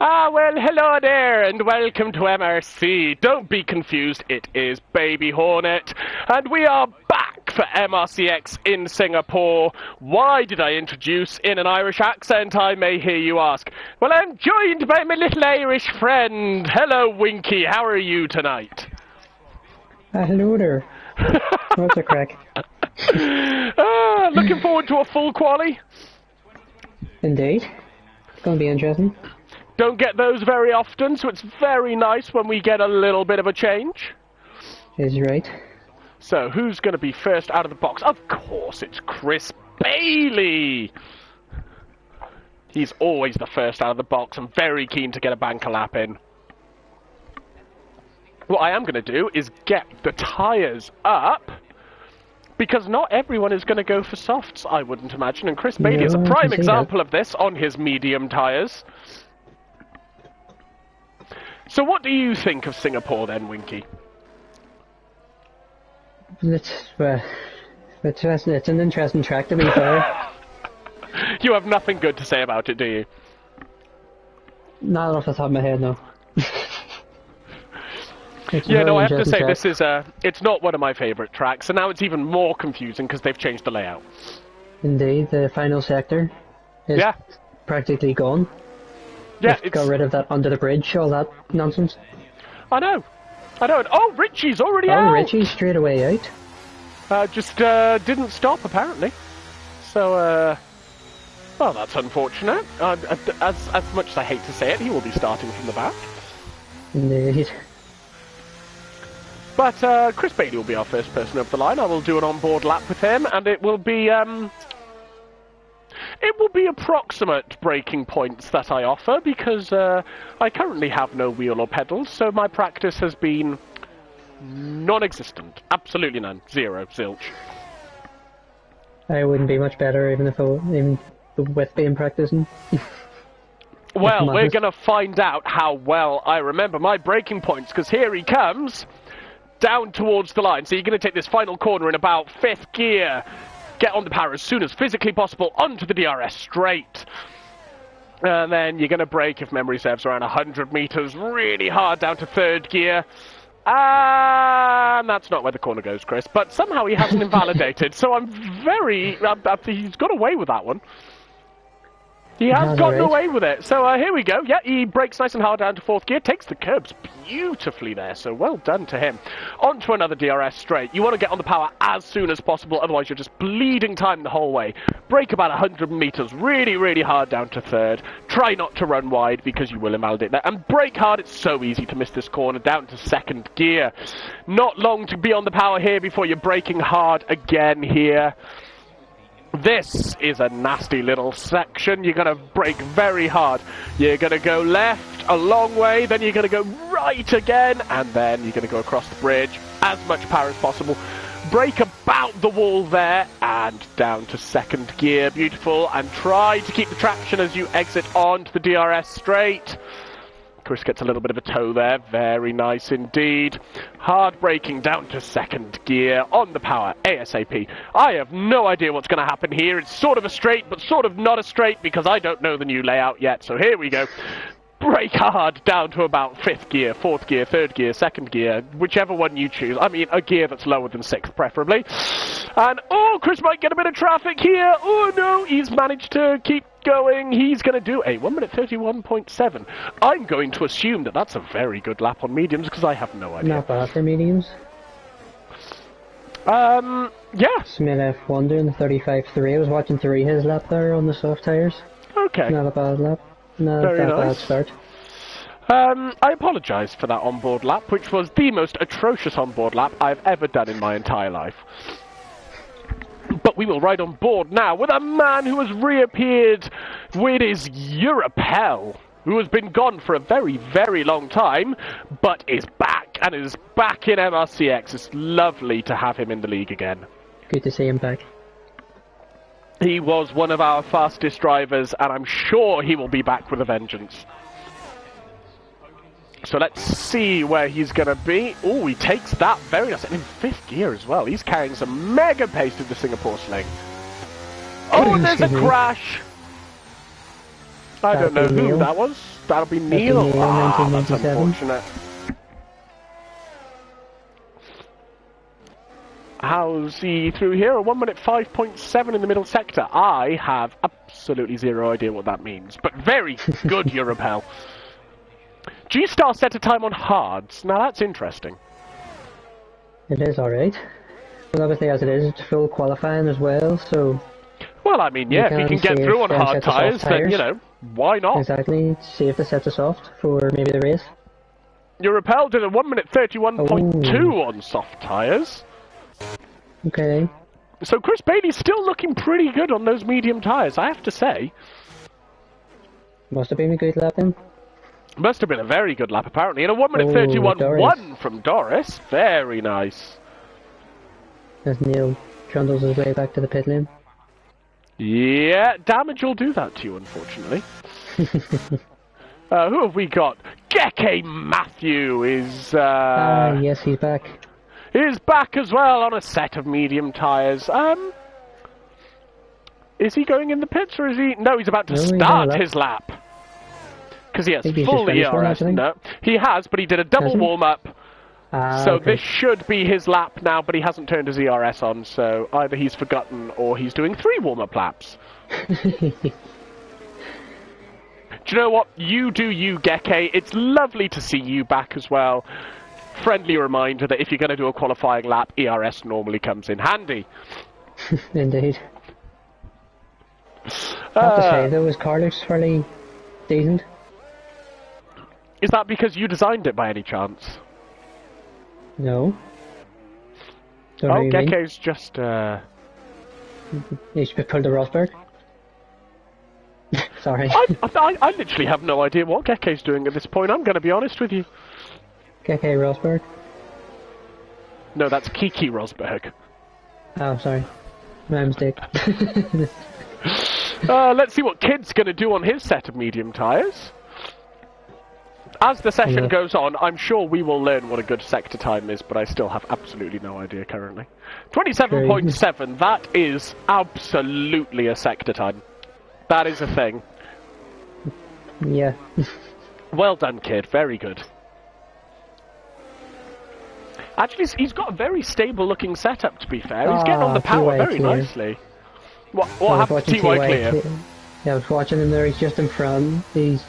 Well, hello there, and welcome to MRC. Don't be confused, it is Baby Hornet, and we are back for MRC-X in Singapore. Why did I introduce in an Irish accent, I may hear you ask? Well, I'm joined by my little Irish friend. Hello, Winky, how are you tonight? Hello there. What's the crack? Looking forward to a full quali? Indeed. It's going to be interesting. Don't get those very often, so it's very nice when we get a little bit of a change. Is right. So, who's going to be first out of the box? Of course, it's Chris Bailey! He's always the first out of the box. I'm very keen to get a banker lap in. What I am going to do is get the tyres up, because not everyone is going to go for softs, I wouldn't imagine, and Chris Bailey is a prime example of this on his medium tyres. So what do you think of Singapore then, Winky? It's an interesting track to be fair. You have nothing good to say about it, do you? Not off the top of my head, no. Yeah, no, I have to say this is it's not one of my favourite tracks, and now it's even more confusing because they've changed the layout. Indeed, the final sector is practically gone. Yeah, it's got rid of that under the bridge, all that nonsense. I know. Oh, Richie's already out! Oh, Richie's straight away out. Just didn't stop, apparently. So, well, that's unfortunate. As much as I hate to say it, he will be starting from the back. Indeed. But Chris Bailey will be our first person over the line. I will do an on-board lap with him, and it will be approximate braking points that I offer, because I currently have no wheel or pedals, so my practice has been non-existent. Absolutely none. Zero. Zilch. I wouldn't be much better even with being practicing. Well, we're going to find out how well I remember my braking points, because here he comes down towards the line. So you're going to take this final corner in about 5th gear. Get on the power as soon as physically possible onto the DRS straight. And then you're going to brake, if memory serves, around 100 meters really hard down to 3rd gear. And that's not where the corner goes, Chris. But somehow he hasn't invalidated, so I'm very... he's got away with that one. He has gotten away with it. So here we go. Yeah, he brakes nice and hard down to 4th gear. Takes the curbs beautifully there. So well done to him. On to another DRS straight. You want to get on the power as soon as possible. Otherwise, you're just bleeding time the whole way. Brake about 100 meters. Really, really hard down to 3rd. Try not to run wide because you will invalidate that. And brake hard. It's so easy to miss this corner. Down to 2nd gear. Not long to be on the power here before you're braking hard again here. This is a nasty little section. You're going to brake very hard. You're going to go left a long way, then you're going to go right again, and then you're going to go across the bridge. As much power as possible. Brake about the wall there, and down to 2nd gear. Beautiful. And try to keep the traction as you exit onto the DRS straight. Chris gets a little bit of a toe there. Very nice indeed. Hard braking down to 2nd gear on the power ASAP. I have no idea what's going to happen here. It's sort of a straight, but sort of not a straight because I don't know the new layout yet. So here we go. Brake hard down to about 5th gear, 4th gear, 3rd gear, 2nd gear, whichever one you choose. I mean, a gear that's lower than 6th, preferably. And, oh, Chris might get a bit of traffic here. Oh, no, he's managed to keep going. He's going to do a 1 minute 31.7. I'm going to assume that that's a very good lap on mediums because I have no idea. Not bad for mediums. Yeah. Smith F1 doing the 35.3. I was watching 3 his lap there on the soft tyres. Okay. Not a bad lap. Not very that nice. Bad start. I apologise for that onboard lap, which was the most atrocious onboard lap I've ever done in my entire life. But we will ride on board now with a man who has reappeared with his Europel, who has been gone for a very, very long time, but is back, and is back in MRC-X. It's lovely to have him in the league again. Good to see him back. He was one of our fastest drivers, and I'm sure he will be back with a vengeance. So let's see where he's going to be. Oh, he takes that very nice. And in 5th gear as well. He's carrying some mega pace through the Singapore sling. Oh, and there's a crash. I don't know who that was. That'll be Neil. Ah, that's 1997. unfortunate. How's he through here? A 1 minute 5.7 in the middle sector. I have absolutely zero idea what that means, but very good, Europel. G-Star set a time on hards. Now that's interesting. It is alright. But obviously, as it is, it's full qualifying as well, so... Well, I mean, yeah, if you can get through on hard tyres, then, you know, why not? Exactly. See if the sets are soft for maybe the race. Europel did a 1 minute 31.2 on soft tyres. Okay. So Chris Bailey's still looking pretty good on those medium tyres, I have to say. Must have been a good lap then. Must have been a very good lap, apparently. And a 1 minute 31.1 from Doris. Very nice. As Neil trundles his way back to the pit lane. Yeah, damage will do that to you, unfortunately. Who have we got? Geke Matthew is... yes, he's back. He's back as well on a set of medium tyres. Is he going in the pits or is he... No, he's about to start his lap. Because he has full ERS. No, he has, but he did a double warm-up. So okay. this should be his lap now, but he hasn't turned his ERS on, so either he's forgotten or he's doing 3 warm-up laps. Do you know what? You do you, Geke. It's lovely to see you back as well. Friendly reminder that if you're going to do a qualifying lap, ERS normally comes in handy. Indeed. I have to say, though, his car looks fairly decent. Is that because you designed it by any chance? No. Oh, Geke's just, He should pull the Rosberg. Sorry. I literally have no idea what Geke's doing at this point, I'm going to be honest with you. Geke Rosberg? No, that's Kiki Rosberg. Oh, sorry. My mistake. Let's see what Kid's going to do on his set of medium tyres. As the session goes on, I'm sure we will learn what a good sector time is, but I still have absolutely no idea currently. 27.7, that is absolutely a sector time. That is a thing. Yeah. Well done, Kid. Very good. Actually, he's got a very stable-looking setup, to be fair. He's getting on the power very nicely. What happened to T.Y. Clear? Yeah, I was watching him there. He's just in front. He's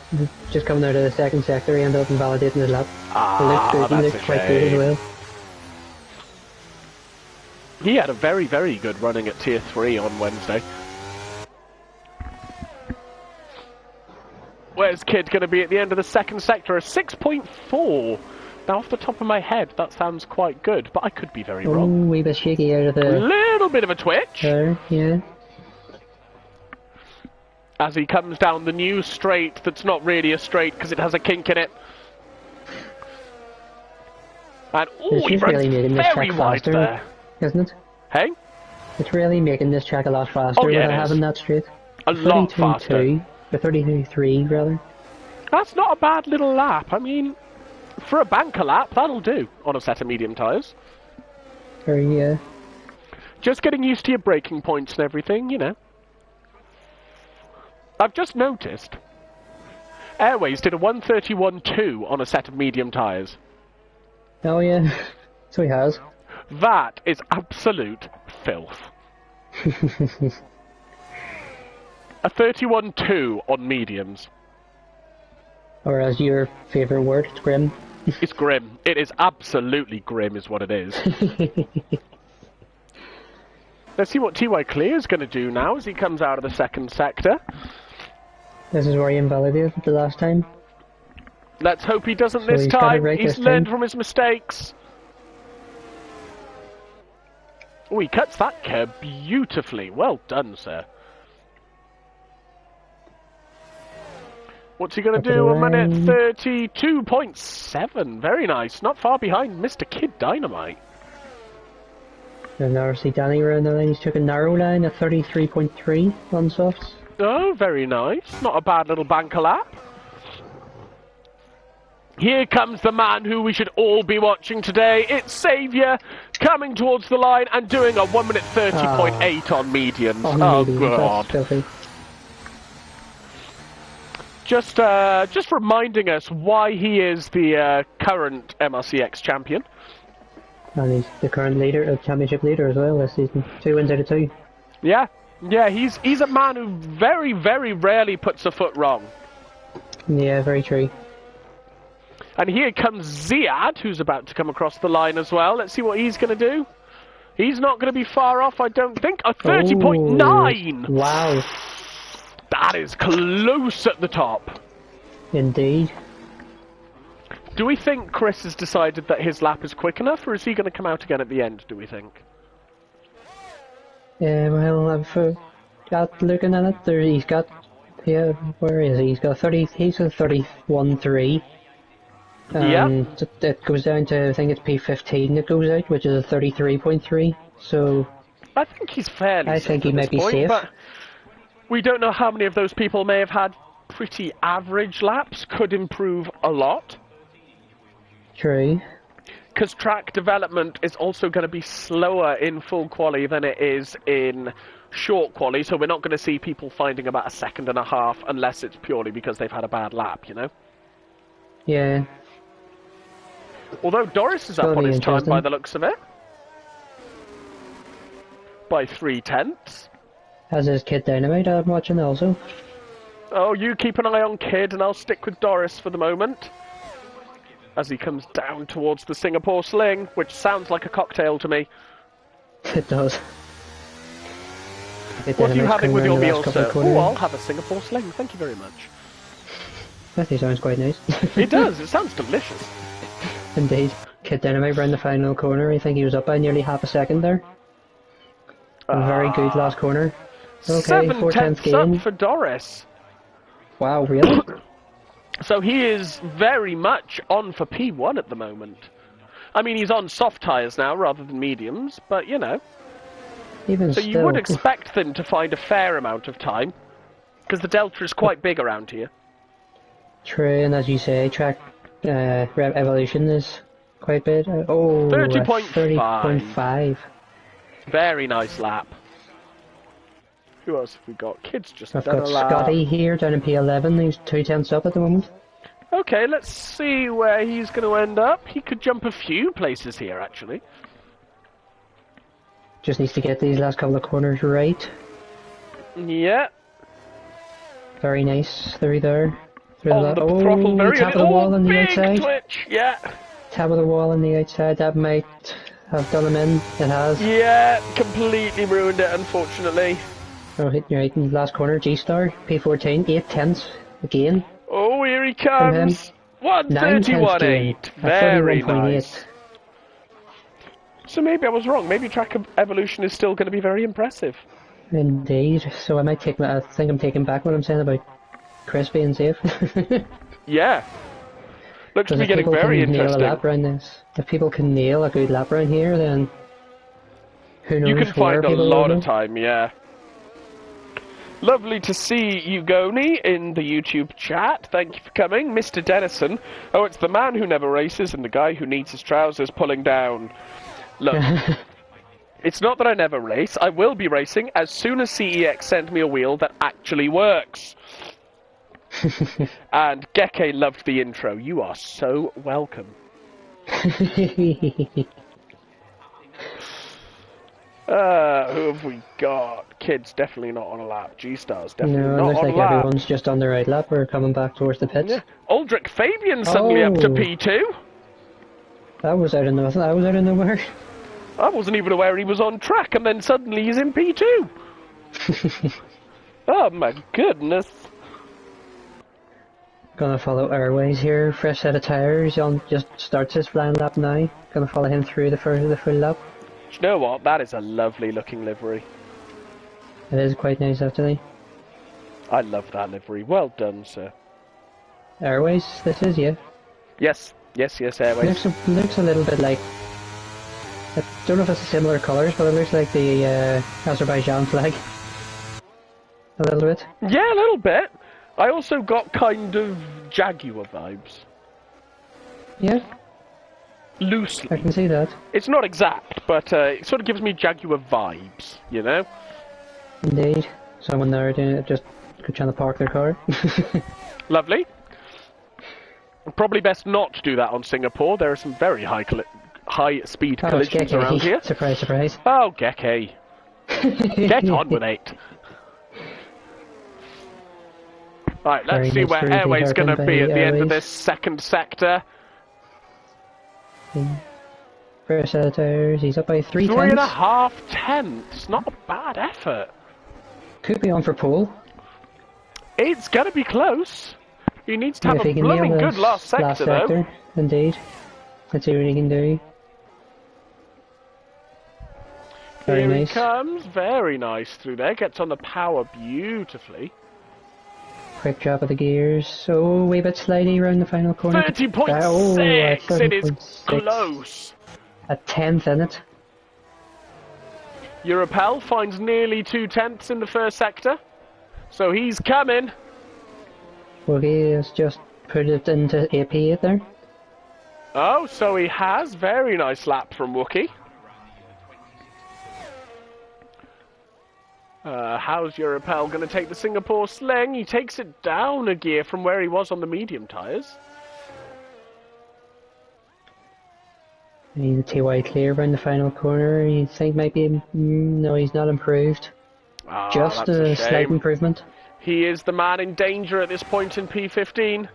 just coming out of the second sector. He ended up invalidating his lap. Ah, he looked quite good as well. He had a very, very good running at Tier 3 on Wednesday. Where's Kid going to be at the end of the second sector? A 6.4. Now, off the top of my head, that sounds quite good, but I could be very wrong. A wee bit shaky out of the... A little bit of a twitch. Yeah. As he comes down the new straight that's not really a straight because it has a kink in it. And, ooh, he runs really very wide faster, there. Isn't it? Hey? It's really making this track a lot faster without having that straight. A lot faster. The 32.3, rather. That's not a bad little lap. I mean, for a banker lap, that'll do on a set of medium tyres. Yeah. Just getting used to your braking points and everything, you know. I've just noticed Airways did a 131.2 on a set of medium tyres. Oh yeah, so he has. That is absolute filth. A 31.2 on mediums. Or as your favourite word, it's grim. It's grim. It is absolutely grim is what it is. Let's see what T.Y. Clear is going to do now as he comes out of the second sector. This is where he invalidated the last time. Let's hope he doesn't this time. He's learned from his mistakes. Oh, he cuts that curb beautifully. Well done, sir. What's he going to do? 1 minute 32.7. Very nice. Not far behind Mr. Kid Dynamite. I've never seen Danny around the line. He's took a narrow line at 33.3 on softs. Oh, very nice. Not a bad little banker lap. Here comes the man who we should all be watching today. It's Saviour coming towards the line and doing a 1 minute 30.8 on mediums. Oh, God. Just reminding us why he is the current MRC-X champion. And he's the current leader, championship leader as well this season. 2 wins out of 2. Yeah, he's a man who very, very rarely puts a foot wrong. Yeah, very true. And here comes Ziad, who's about to come across the line as well. Let's see what he's going to do. He's not going to be far off, I don't think. A 30.9! Wow. That is close at the top. Indeed. Do we think Chris has decided that his lap is quick enough, or is he going to come out again at the end, do we think? Yeah, well, I've got looking at it, he's got, yeah, where is he? He's got 31.3. Yeah. It goes down to, I think it's P15 that goes out, which is a 33.3, so... I think he's fairly I safe think he at might this be point, safe. But we don't know how many of those people may have had pretty average laps, could improve a lot. True. Because track development is also going to be slower in full quali than it is in short quali, so we're not going to see people finding about a second and a half unless it's purely because they've had a bad lap, you know? Yeah. Although Doris is up on his time by the looks of it. By 3/10. As is Kid Dynamite, I'm watching also. Oh, you keep an eye on Kid and I'll stick with Doris for the moment. As he comes down towards the Singapore Sling, which sounds like a cocktail to me. It does. What are you having with your meal, sir? Oh, I'll have a Singapore Sling, thank you very much. That sounds quite nice. It does, it sounds delicious. Indeed. Kid Dynamite round the final corner, I think he was up by nearly half a second there. A very good last corner. Okay, 4/10 up for Doris. Wow, really? So he is very much on for P1 at the moment. I mean, he's on soft tyres now rather than mediums, but you know. Even so still. you would expect them to find a fair amount of time, because the delta is quite big around here. True, and as you say, track evolution is quite big. 30.5. Very nice lap. Who else have we got? Kid's just I've done got a lap. Scotty here down in P11. He's 2/10 up at the moment. Okay, let's see where he's going to end up. He could jump a few places here, actually. Just needs to get these last couple of corners right. Yeah. Very nice. Through there. On the throttle, very top of the wall on the big outside. Twitch, yeah. Top of the wall on the outside. That might have done him in. It has. Yeah, completely ruined it, unfortunately. Oh, hitting right in the last corner. G-Star, P14, 8/10 again. Oh, here he comes. 131.8. Very nice. So maybe I was wrong. Maybe track evolution is still going to be very impressive. Indeed. So I might take I think I'm taking back what I'm saying about Chris being safe. Yeah. Looks to be getting very interesting. Nail a lap round this. If people can nail a good lap round here, then who knows? You can find a lot of time, yeah. Lovely to see you, Goni, in the YouTube chat. Thank you for coming. Mr. Dennison. Oh, it's the man who never races and the guy who needs his trousers pulling down. Look, it's not that I never race. I will be racing as soon as CEX send me a wheel that actually works. And Geke loved the intro. You are so welcome. Who have we got? Kid's definitely not on a lap. G-Star's definitely not on a lap. No, it looks like everyone's just on the right lap or coming back towards the pits. Yeah. Aldrich Fabian suddenly up to P2. That was out of nothing. That was out of nowhere. I wasn't even aware he was on track, and then suddenly he's in P2. Oh my goodness. Gonna follow Airways here. Fresh set of tyres. Just starts his flying lap now. Gonna follow him through the full lap. Do you know what? That is a lovely looking livery. It is quite nice actually. I love that livery. Well done, sir. Airways, this is, yeah. Yes, Airways. Looks a little bit like... I don't know if it's similar colours, but it looks like the Azerbaijan flag. A little bit. Yeah, a little bit. I also got kind of Jaguar vibes. Yeah. Loosely. I can see that. It's not exact, but it sort of gives me Jaguar vibes, you know? Indeed. Someone there doing it, just trying to park their car. Lovely. Probably best not to do that on Singapore. There are some very high-speed collisions around here. Surprise, surprise. Oh, Geke. Get on with it. Right, let's see where Airway's going to be at the end of this second sector. First set of tires, he's up by 3 tenths. 3.5 tenths. Not a bad effort. Could be on for pole. It's going to be close. He needs to have a blooming good last sector, though. Indeed. Let's see what he can do. Here he comes. Very nice through there. Gets on the power beautifully. Quick drop of the gears. Oh, a wee bit slidey around the final corner. 30.6! It is close. A tenth in it. Europel finds nearly 2 tenths in the first sector. So he's coming. Wookie has just put it into AP there. Oh, so he has. Very nice lap from Wookie. How's Europel going to take the Singapore sling? He takes it down a gear from where he was on the medium tyres. He's a TY clear around the final corner. You think might be... no, he's not improved. Oh, just a slight improvement. He is the man in danger at this point in P15.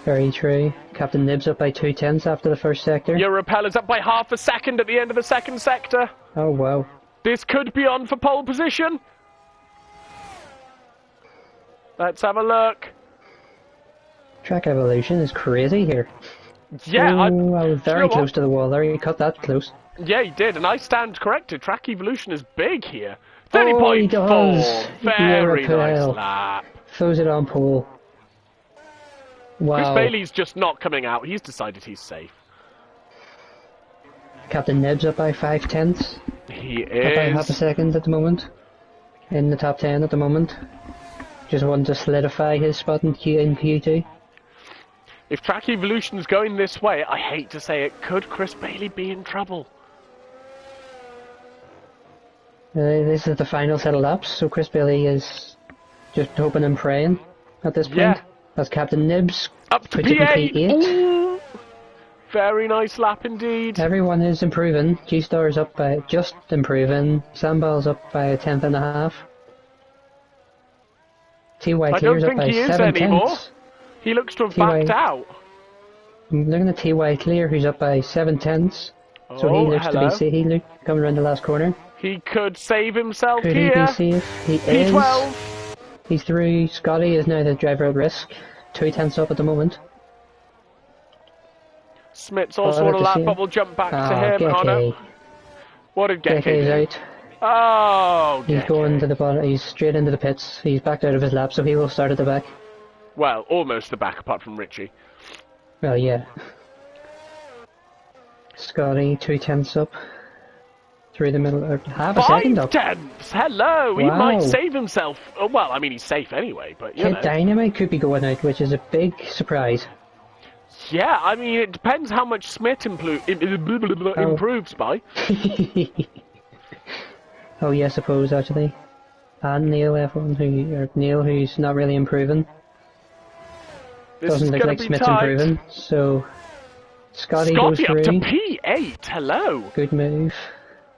Very true. Captain Nibs up by 2 tenths after the first sector. Europel is up by half a second at the end of the second sector. Oh, wow. This could be on for pole position. Let's have a look. Track evolution is crazy here. Yeah, I was very close to the wall there. You cut that close. Yeah, he did, and I stand corrected. Track evolution is big here. 30.4. Very nice lap. Throws it on pole. Wow. Chris Bailey's just not coming out. He's decided he's safe. Captain Nibs up by 5 tenths. He is. Up by half a second at the moment. In the top 10 at the moment. Just wanting to solidify his spot in Q2. If Track Evolution's going this way, I hate to say it, could Chris Bailey be in trouble? This is the final set of laps, so Chris Bailey is just hoping and praying at this point. Yeah. As Captain Nibs up to P8. Very nice lap indeed. Everyone is improving. G-Star's up by just improving. Sandball's up by a tenth and a half. TY Clear's up by 7 tenths. He looks to have backed out. I'm looking at TY Clear, who's up by 7 tenths. So he looks to be coming around the last corner. He could save himself here. Could he be safe? He P12. is. He's through. Scotty is now the driver at risk. 2 tenths up at the moment. Smith's also on a lap, but we'll jump back to him. Geke. Oh no. What did Geke is do? Out. Oh, He's going to the bottom. He's straight into the pits. He's backed out of his lap, so he will start at the back. Well, almost the back, apart from Richie. Well, yeah. Scotty, 2 tenths up. Through the middle, half a second up. 5 tenths! Hello! Wow. He might save himself. Oh, well, I mean, he's safe anyway, but you know. Dynamite could be going out, which is a big surprise. Yeah, I mean, it depends how much Smith improves by. Oh, yeah, I suppose, actually. And Neil F1, Neil, who's not really improving. Doesn't look like Smith's improving, so... Scotty goes through. Up to P8, hello! Good move.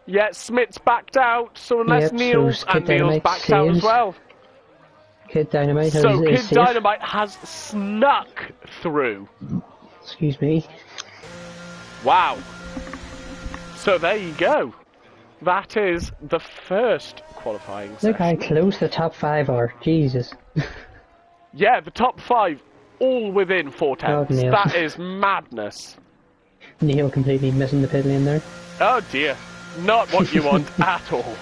Yeah, Smith's backed out, so unless Neil's backed out as well. Kid Dynamite Dynamite has snuck through. Excuse me. Wow. So there you go. That is the first qualifying session. Look how close the top 5 are. Jesus. Yeah, the top 5 all within 4 tenths. That is madness. Neil completely missing the pit lane there. Oh dear. Not what you want at all.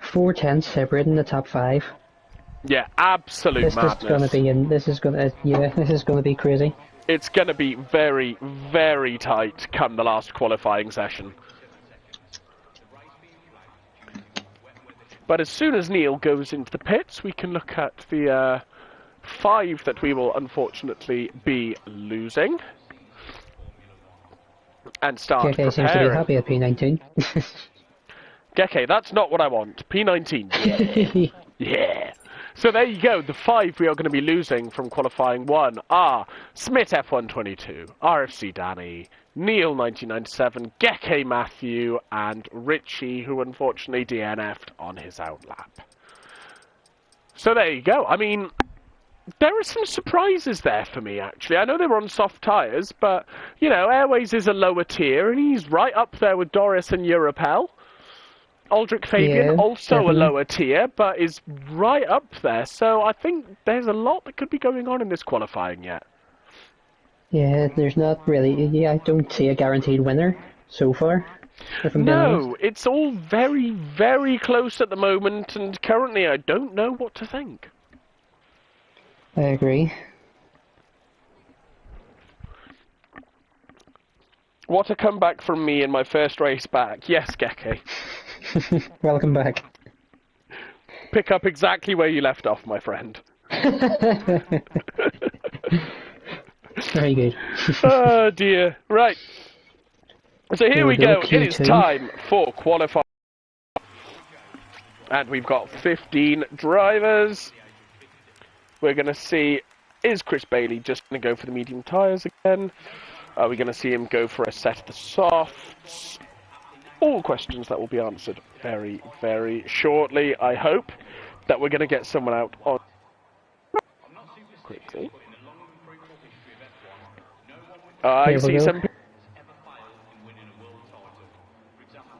4 tenths separating the top 5. Yeah, absolute madness. This is gonna be crazy. It's gonna be very, very tight come the last qualifying session. But as soon as Neil goes into the pits, we can look at the 5 that we will unfortunately be losing. And start preparing. Seems to be happy at P19. Geke, that's not what I want. P19. Yeah. Yeah. So there you go. The 5 we are going to be losing from qualifying 1 are Smith F122, RFC Danny, Neil 1997, Geke Matthew, and Richie, who unfortunately DNF'd on his outlap. So there you go. I mean, there are some surprises there for me, actually. I know they were on soft tyres, but, you know, Airways is a lower tier, and he's right up there with Doris and Europel. Aldrich Fabian, also definitely a lower tier, but is right up there. So I think there's a lot that could be going on in this qualifying yet. Yeah, there's not really... Yeah, I don't see a guaranteed winner so far. No, it's all very, very close at the moment, and currently I don't know what to think. I agree. What a comeback from me in my first race back. Yes, Geke. Welcome back. Pick up exactly where you left off, my friend. Very good. Oh dear. Right. So here we go. It is time for qualifying. And we've got 15 drivers. We're going to see, is Chris Bailey just going to go for the medium tyres again? Are we going to see him go for a set of the softs? All questions that will be answered very, very shortly. I hope that we're going to get someone out on quickly. I see some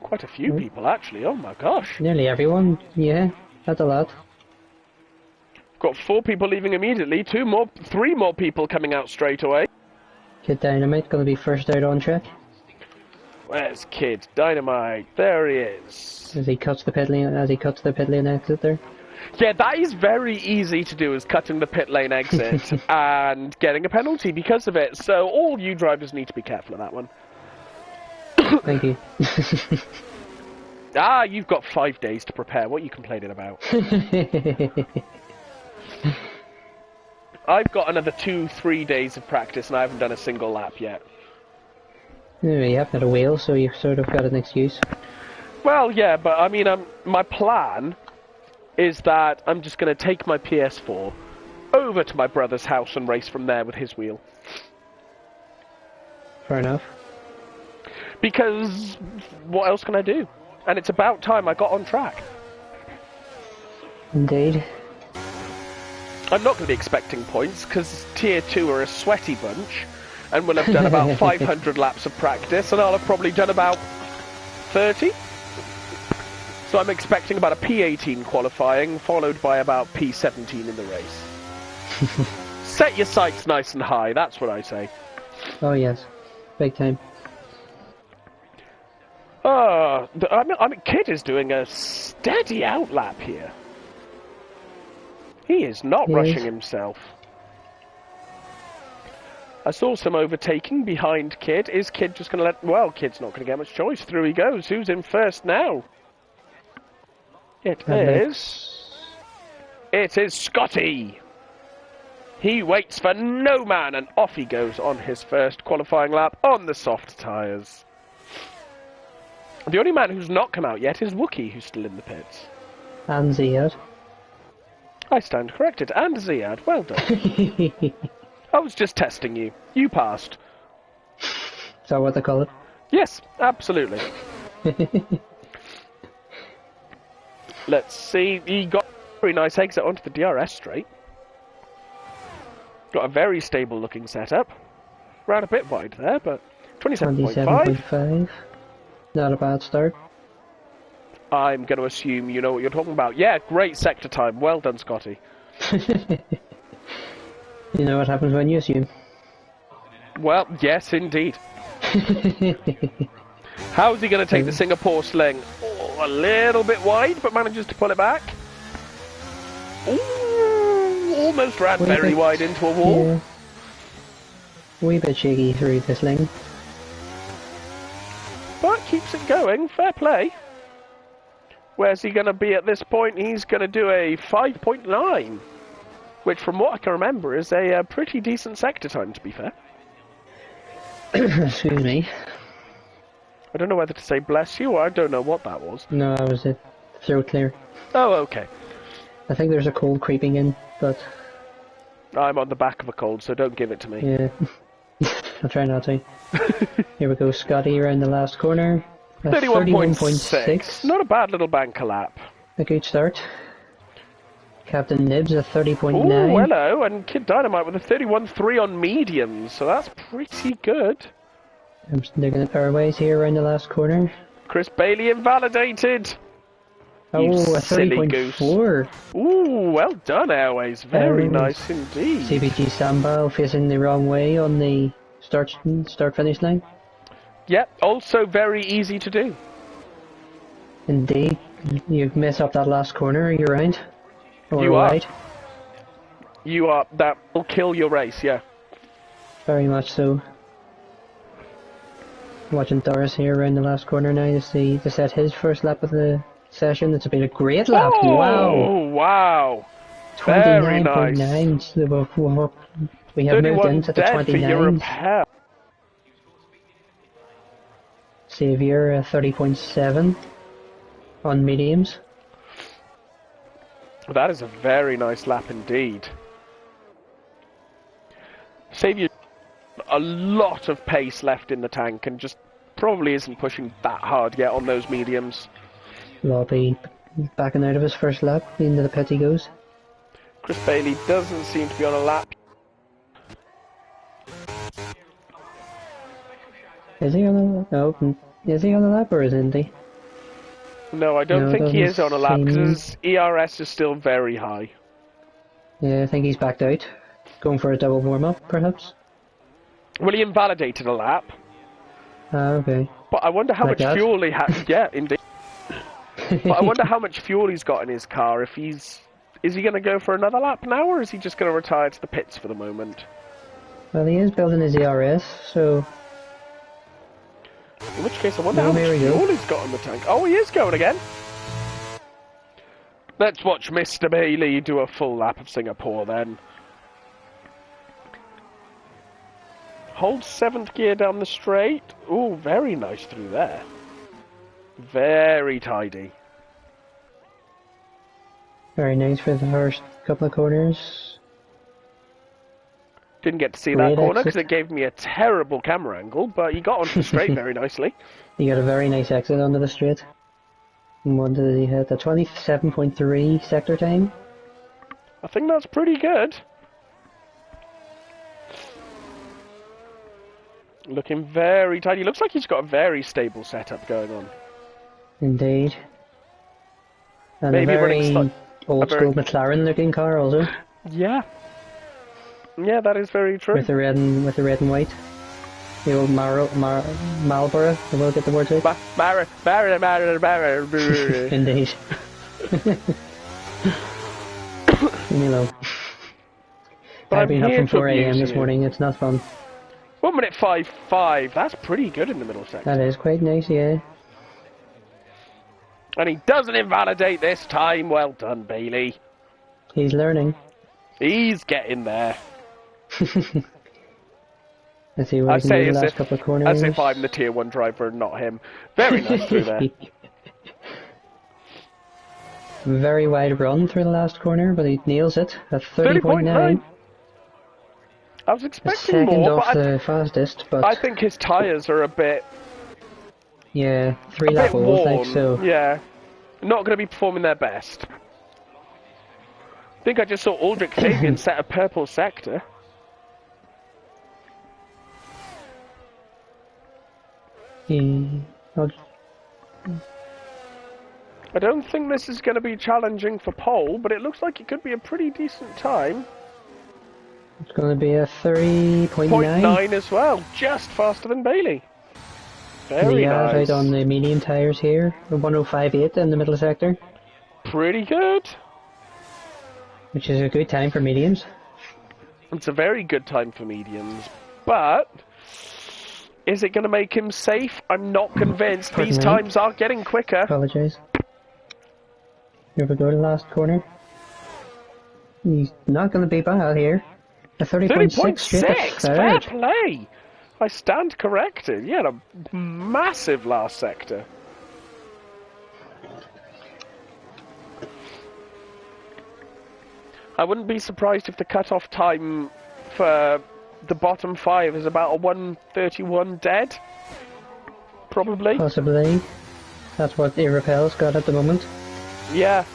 quite a few people actually. Oh my gosh! Nearly everyone. Yeah, that's a lot. Got 4 people leaving immediately. 3 more people coming out straight away. Kid Dynamite going to be first out on track. Where's Kid Dynamite? There he is. As he cuts the pit lane exit there. Yeah, that is very easy to do, is cutting the pit lane exit and getting a penalty because of it. So all you drivers need to be careful of that one. Thank you. You've got 5 days to prepare. What are you complaining about? I've got another 2-3 days of practice and I haven't done a single lap yet. You haven't had a wheel, so you've sort of got an excuse. Well, yeah, but I mean, my plan is that I'm just going to take my PS4 over to my brother's house and race from there with his wheel. Fair enough. Because what else can I do? And it's about time I got on track. Indeed. I'm not going to be expecting points, because Tier 2 are a sweaty bunch, and we'll have done about 500 laps of practice, and I'll have probably done about 30. So I'm expecting about a P18 qualifying, followed by about P17 in the race. Set your sights nice and high, that's what I say. Oh yes, big time. I mean, Kid is doing a steady outlap here. He is not rushing himself. I saw some overtaking behind Kid. Is Kid just going to let... Well, Kid's not going to get much choice. Through he goes. Who's in first now? It is Scotty. He waits for no man, and off he goes on his first qualifying lap on the soft tyres. The only man who's not come out yet is Wookie, who's still in the pits. And Ziad. I stand corrected. And Ziad. Well done. I was just testing you. You passed. Is that what they call it? Yes, absolutely. Let's see. He got a very nice exit onto the DRS straight. Got a very stable looking setup. Ran a bit wide there, but 27.5. Not a bad start. I'm going to assume you know what you're talking about. Yeah, great sector time. Well done, Scotty. You know what happens when you assume. Well, yes, indeed. How's he going to take the Singapore sling? Oh, a little bit wide, but manages to pull it back. Ooh, almost ran very wide into a wall. Yeah. Wee bit shaky through the sling. But keeps it going. Fair play. Where's he going to be at this point? He's going to do a 5.9. Which, from what I can remember, is a pretty decent sector time, to be fair. Excuse me. I don't know whether to say bless you or I don't know what that was. No, that was it. Throat clear. Oh, okay. I think there's a cold creeping in, but... I'm on the back of a cold, so don't give it to me. Yeah. I'll try not to. Here we go, Scotty around the last corner. 31.6. Not a bad little banker lap. A good start. Captain Nibs a 30.9. Oh, hello, and Kid Dynamite with a 31.3 on mediums, so that's pretty good. I'm digging at Airways here around the last corner. Chris Bailey invalidated. Oh, a 30.4. Ooh, well done, Airways. Very nice indeed. CBG Sambal facing the wrong way on the start-finish line. Yep, also very easy to do. Indeed. You mess up that last corner, you're right. Or you are. Right. You are. That will kill your race, yeah. Very much so. Watching Doris here around the last corner now to set his first lap of the session. It's been a great lap. Oh, wow! Wow! Very nice. 29.9. We have moved into the 29s. Xavier 30.7 on mediums. That is a very nice lap indeed. Xavier, a lot of pace left in the tank and just probably isn't pushing that hard yet on those mediums. Lobby backing out of his first lap, into the pit he goes. Chris Bailey doesn't seem to be on a lap. Is he on a lap? Oh, is he on a lap or isn't he? No, I don't think he is on a lap because his ERS is still very high. Yeah, I think he's backed out. Going for a double warm-up, perhaps? Well, he invalidated a lap. Ah, okay. But I wonder how much fuel he had. Yeah, indeed. But I wonder how much fuel he's got in his car. If he's... Is he going to go for another lap now, or is he just going to retire to the pits for the moment? Well, he is building his ERS, so... In which case, I wonder how much fuel he's got in the tank. Oh, he is going again. Let's watch Mr. Bailey do a full lap of Singapore, then. Hold 7th gear down the straight. Ooh, very nice through there. Very tidy. Very nice for the first couple of corners. Didn't get to see that corner because it gave me a terrible camera angle, but he got onto the straight very nicely. He got a very nice exit onto the straight. And what did he hit? A 27.3 sector time? I think that's pretty good. Looking very tidy. Looks like he's got a very stable setup going on. Indeed. And maybe a very old school McLaren looking car also. Yeah. Yeah, that is very true. With the red and white. The old Marlboro, I will get the words out. Indeed. Leave me alone. I've been up from 4 AM this morning, it's not fun. 1:55, that's pretty good in the middle section. That is quite nice, yeah. And he doesn't invalidate this time, well done, Bailey. He's learning. He's getting there. Let's see what he can do the last couple of corners. As if I'm the tier 1 driver and not him. Very nice through there. Very wide run through the last corner, but he nails it at 30.9. I was expecting more, but the fastest, but I think his tyres are a bit... Yeah, 3 lap old, like so. Yeah, not going to be performing their best. I think I just saw Aldrich Fabian set a purple sector. I don't think this is going to be challenging for pole, but it looks like it could be a pretty decent time. It's going to be a 30.9. 0.9 as well, just faster than Bailey. Very nice. Out on the medium tyres here, a 105.8 in the middle sector. Pretty good. Which is a good time for mediums. It's a very good time for mediums, but is it going to make him safe? I'm not convinced. These times are getting quicker. Apologise. Here we go to the last corner. He's not going to be bad here. A 30.6. Fair play. I stand corrected. He had a massive last sector. I wouldn't be surprised if the cut-off time for the bottom 5 is about a 1:31 dead. Probably. Possibly. That's what Irrepel's got at the moment. Yeah.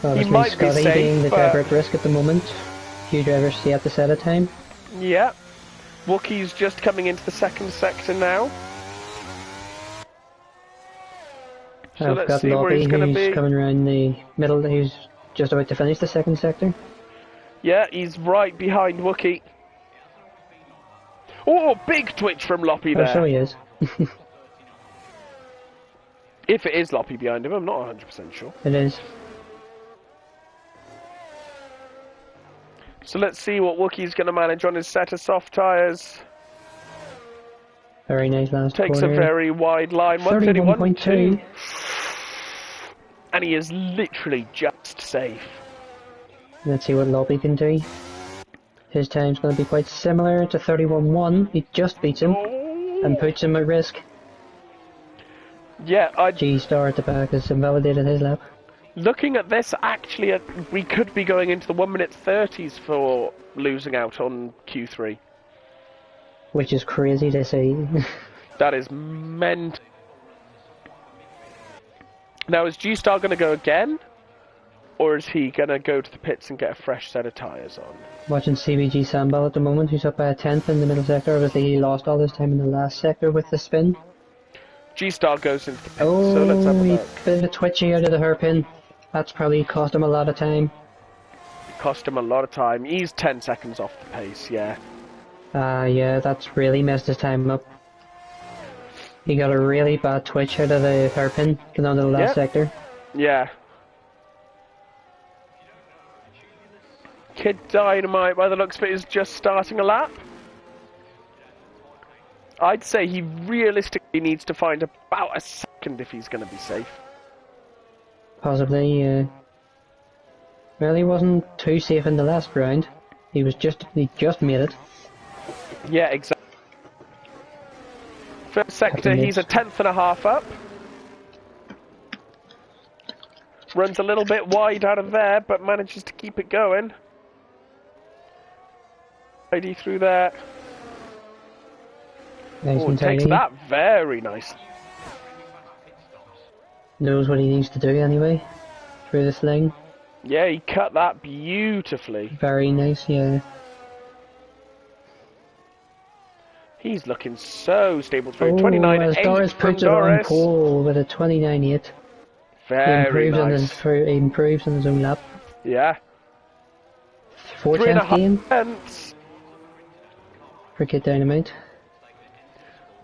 Obviously, he might Scotty be safe, being the but... driver at risk at the moment. Few drivers stay at the set of time. Yeah. Wookiee's just coming into the second sector now. So I've let's got see where he's Lobby going to who's be. coming around the middle, who's just about to finish the second sector. Yeah, he's right behind Wookiee. Oh, big twitch from Loppy there. Oh, so he is. If it is Loppy behind him, I'm not 100% sure. It is. So let's see what Wookiee's going to manage on his set of soft tyres. Very nice last Takes corner. a very wide line, 131.2. And he is literally just safe. Let's see what Lobby can do. His time's going to be quite similar to 31.1. He just beats him and puts him at risk. Yeah, G-Star at the back has invalidated his lap. Looking at this, actually, we could be going into the 1:30s for losing out on Q3. Which is crazy to see. That is meant. Now, is G-Star going to go again? Or is he going to go to the pits and get a fresh set of tyres on? Watching CBG Sambal at the moment, who's up by a 10th in the middle sector. Obviously, he lost all his time in the last sector with the spin. G-Star goes into the pits, Oh, so let's have a look. Bit of a twitchy out of the hairpin. That's probably cost him a lot of time. Cost him a lot of time. He's 10 seconds off the pace, yeah. Yeah, that's really messed his time up. He got a really bad twitch out of the hairpin, getting onto the last sector. Yeah. Kid Dynamite, by the looks of it, is just starting a lap. I'd say he realistically needs to find about a second if he's going to be safe. Possibly, yeah. Well, he wasn't too safe in the last round. He just made it. Yeah, exactly. First sector, he's a 10.5 up. Runs a little bit wide out of there, but manages to keep it going. ID through there. Nice and takes tidy. that very nice. Knows what he needs to do anyway. Through the sling. Yeah, he cut that beautifully. Very nice, yeah. He's looking so stable through 29.8 Doris puts it on pole with a 29.8. Very nice. He improves on his own lap. Yeah. 4/10 gain. 3.5 For Kid Dynamite.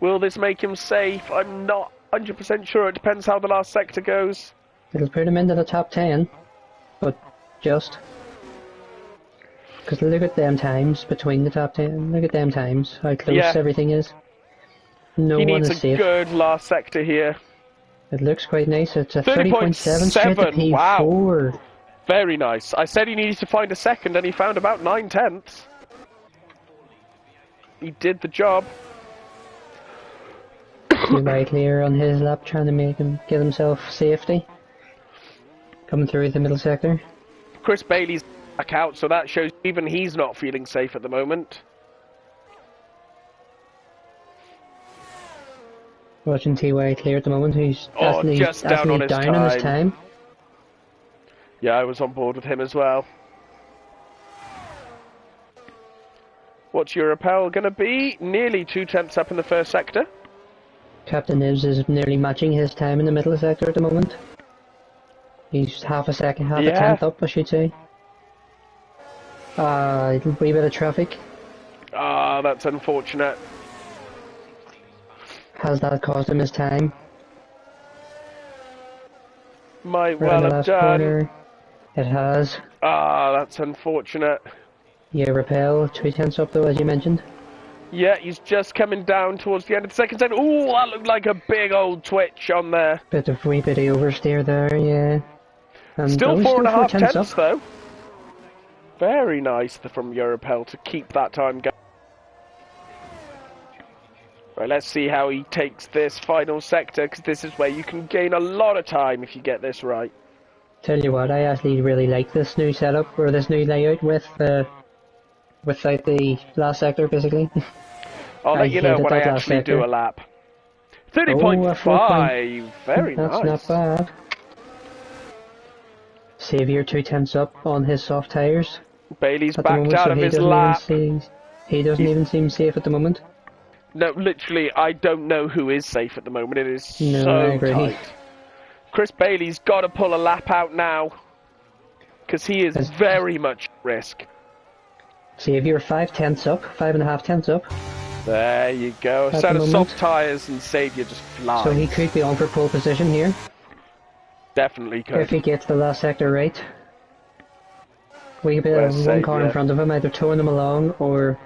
Will this make him safe? I'm not 100% sure. It depends how the last sector goes. It'll put him into the top 10, but just. Because look at them times between the top 10. Look at them times. How close everything is. No he one needs is a safe. good last sector here. It looks quite nice. It's a 30.7 straight to P4. Wow. Very nice. I said he needed to find a second, and he found about 9/10. He did the job. Right clear on his lap, trying to make him get himself safety. Coming through the middle sector. Chris Bailey's back out, so that shows even he's not feeling safe at the moment. Watching TY clear at the moment, who's just down on his time. Yeah, I was on board with him as well. What's your rappel going to be? Nearly 2/10 up in the first sector. Captain Nibs is nearly matching his time in the middle sector at the moment. He's half a 10th up, I should say. A wee bit of traffic. That's unfortunate. Has that cost him his time? Might well have done. Quarter. It has. That's unfortunate. Yeah, Rappel, 2/10 up though, as you mentioned. Yeah, he's just coming down towards the end of the second set. Ooh, that looked like a big old twitch on there. Wee bit of oversteer there, yeah. And still 4.5 up. though. Very nice from Europel to keep that time going. Right, let's see how he takes this final sector, because this is where you can gain a lot of time if you get this right. Tell you what, I actually really like this new setup, or this new layout without the last sector, basically. I'll let you know when I actually do a lap. 30.5, very nice. That's not bad. Xavier 2/10 up on his soft tyres. Bailey's backed out of his lap. He doesn't even seem safe at the moment. No, literally, I don't know who is safe at the moment. It is so tight. Chris Bailey's got to pull a lap out now, because he is very much at risk. Xavier 5/10 up, 5.5 up. There you go. A set of soft tyres and Xavier just flies. So he could be on for pole position here. Definitely could. If he gets the last sector right. We could be one car in front of him, either towing him along or...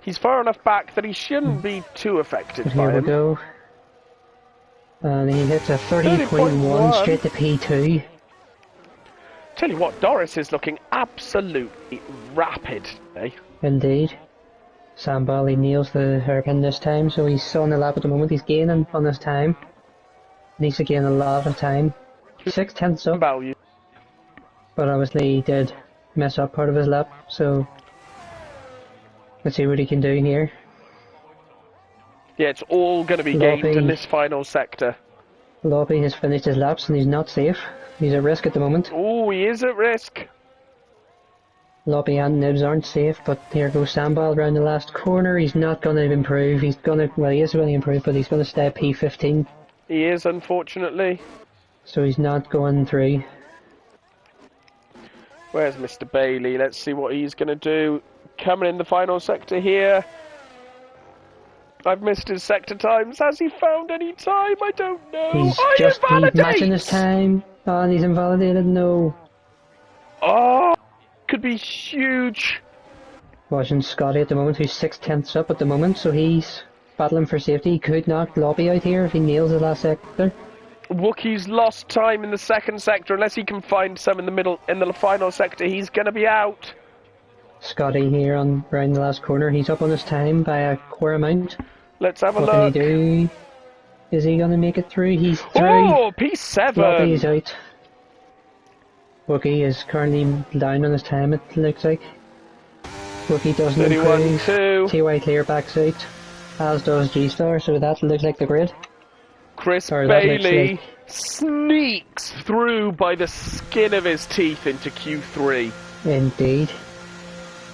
He's far enough back that he shouldn't be too affected by him. Here we go. And he hits a 30.1 straight to P2. Tell you what, Doris is looking absolutely rapid today. Indeed. Sambal, he nails the hairpin this time, so he's on the lap at the moment. He's gaining on his time. Needs to gain a lot of time. 6/10 up. Value. But obviously he did mess up part of his lap, so let's see what he can do here. Yeah, it's all going to be gained in this final sector. Lobby has finished his laps and he's not safe. He's at risk at the moment. Oh, he is at risk. Lobby and Nibs aren't safe, but here goes Sambal around the last corner. He's not going to improve. He is going to improve, but he's going to stay at P15. He is, unfortunately. So he's not going through. Where's Mr. Bailey? Let's see what he's going to do. Coming in the final sector here. I've missed his sector times. Has he found any time? I don't know. He's matching his time. Oh, and he's invalidated. No. Oh, could be huge. Watching Scotty at the moment, who's 6/10 up at the moment, so he's battling for safety. He could knock Lobby out here if he nails the last sector. Wookie's lost time in the second sector. Unless he can find some in the middle, in the final sector, he's going to be out. Scotty here on around the last corner. He's up on his time by a quarter amount. Let's have a look. What can he do? Is he going to make it through? He's through. Oh, P7. Lobby's out. Wookie is currently down on his time, it looks like. Wookie doesn't improve. TY Clear backs out, as does G-Star, so that looks like the grid. Chris Bailey sneaks through by the skin of his teeth into Q3. Indeed.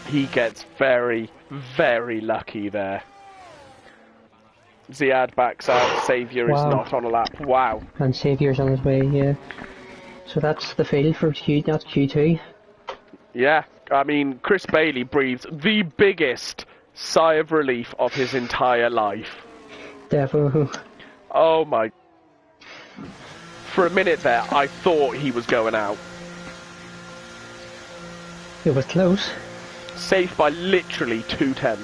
He gets very, very lucky there. Ziad backs out, Xavier is not on a lap. Wow. And Xavier's on his way, yeah. So that's the field for that's Q2. Yeah, I mean, Chris Bailey breathes the biggest sigh of relief of his entire life. Definitely. Oh my... For a minute there, I thought he was going out. It was close. Safe by literally 2/10.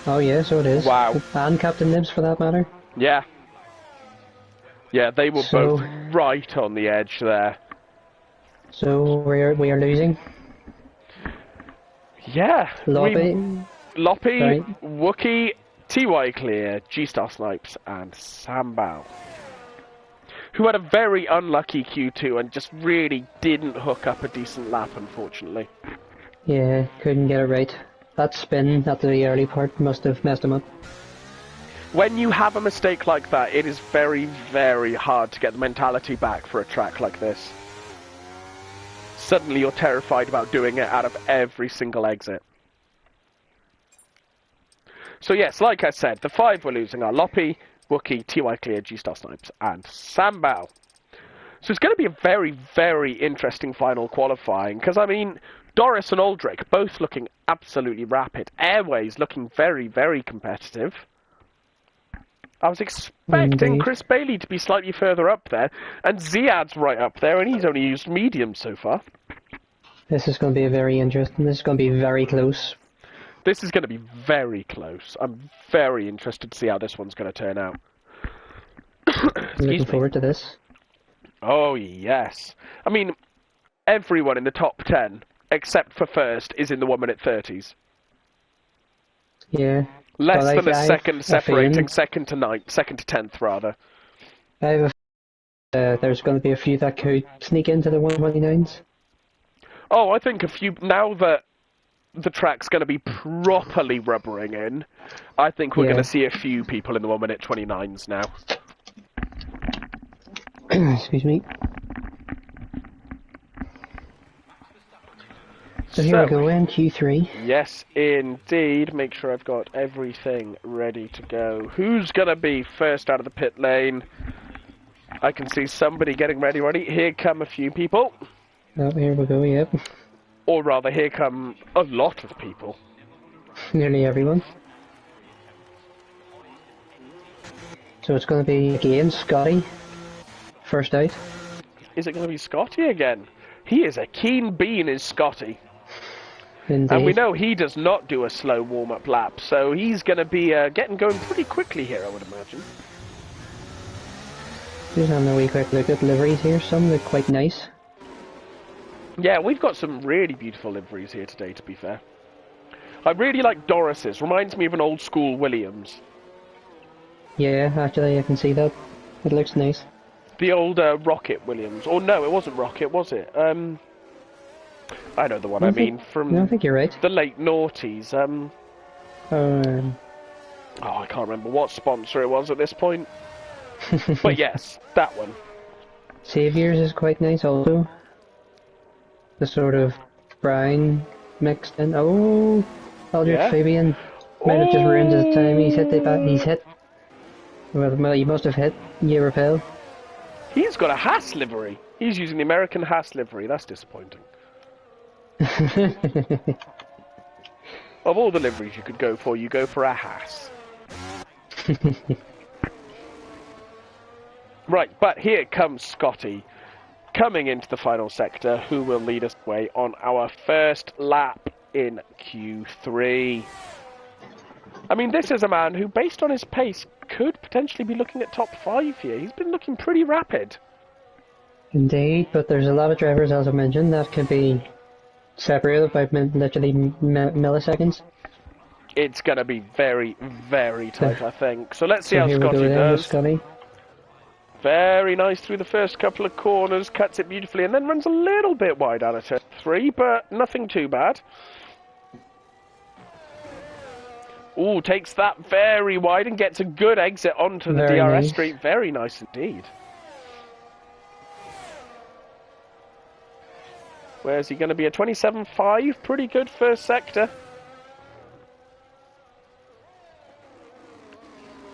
Oh yeah, so it is. Wow. And Captain Nibs for that matter. Yeah. Yeah, they were both right on the edge there. So we are losing. Yeah. Loppy, right. Wookie, TY Clear, G-Star Snipes, and Sambal. Who had a very unlucky Q2 and just really didn't hook up a decent lap, unfortunately. Yeah, couldn't get it right. That spin at the early part must have messed him up. When you have a mistake like that, it is very, very hard to get the mentality back for a track like this. Suddenly you're terrified about doing it out of every single exit. So yes, like I said, the 5 we're losing are Loppy, Wookie, TY Clear, G-Star Snipes, and Sambal. So it's going to be a very, very interesting final qualifying, because I mean, Doris and Aldrich both looking absolutely rapid. Airways looking very, very competitive. I was expecting Chris Bailey to be slightly further up there, and Ziad's right up there, and he's only used medium so far. This is going to be very interesting. This is going to be very close. This is going to be very close. I'm very interested to see how this one's going to turn out. Looking forward to this. Oh, yes. I mean, everyone in the top 10, except for first, is in the 1 minute 30s. Yeah. Less But than a second separating feeling- second to 10th, rather. I have there's going to be a few that could sneak into the 129s. Oh, I think a few, now that the track's going to be properly rubbering in, I think we're going to see a few people in the 1 minute 29s now. Excuse me. So here we go in Q3. Yes, indeed. Make sure I've got everything ready to go. Who's going to be first out of the pit lane? I can see somebody getting ready. Here come a few people. Oh, here we go, yep. Or rather, here come a lot of people. Nearly everyone. So it's going to be, again, Scotty. First out. Is it going to be Scotty again? He is a keen bean, is Scotty. Indeed. And we know he does not do a slow warm-up lap, so he's going to be getting going pretty quickly here, I would imagine. Just having a wee quick look at liveries here. Some look quite nice. Yeah, we've got some really beautiful liveries here today, to be fair. I really like Doris's. Reminds me of an old-school Williams. Yeah, actually, I can see that. It looks nice. The old Rocket Williams. Or no, it wasn't Rocket, was it? I know the one I mean, from no, I think you're right. The late noughties. Oh, I can't remember what sponsor it was at this point. But yes, that one. Saviours is quite nice also. The sort of brown mixed in. Oh, Aldrich Fabian might have just ruined his time. He's hit the back. He's hit. Well, he must have hit Repel. He's got a Haas livery. He's using the American Haas livery. That's disappointing. Of all the liveries you could go for, you go for a Haas. Right, but here comes Scotty, coming into the final sector, who will lead us away on our first lap in Q3. I mean, this is a man who, based on his pace, could potentially be looking at top 5 here. He's been looking pretty rapid. Indeed, but there's a lot of drivers, as I mentioned, that could be separated by literally milliseconds. It's going to be very, very tight, I think. So let's see how Scotty does. Scotty. Very nice through the first couple of corners, cuts it beautifully, and then runs a little bit wide out of turn 3, but nothing too bad. Ooh, takes that very wide and gets a good exit onto the DRS straight. Very nice indeed. Where's he going to be? A 27.5? Pretty good first sector.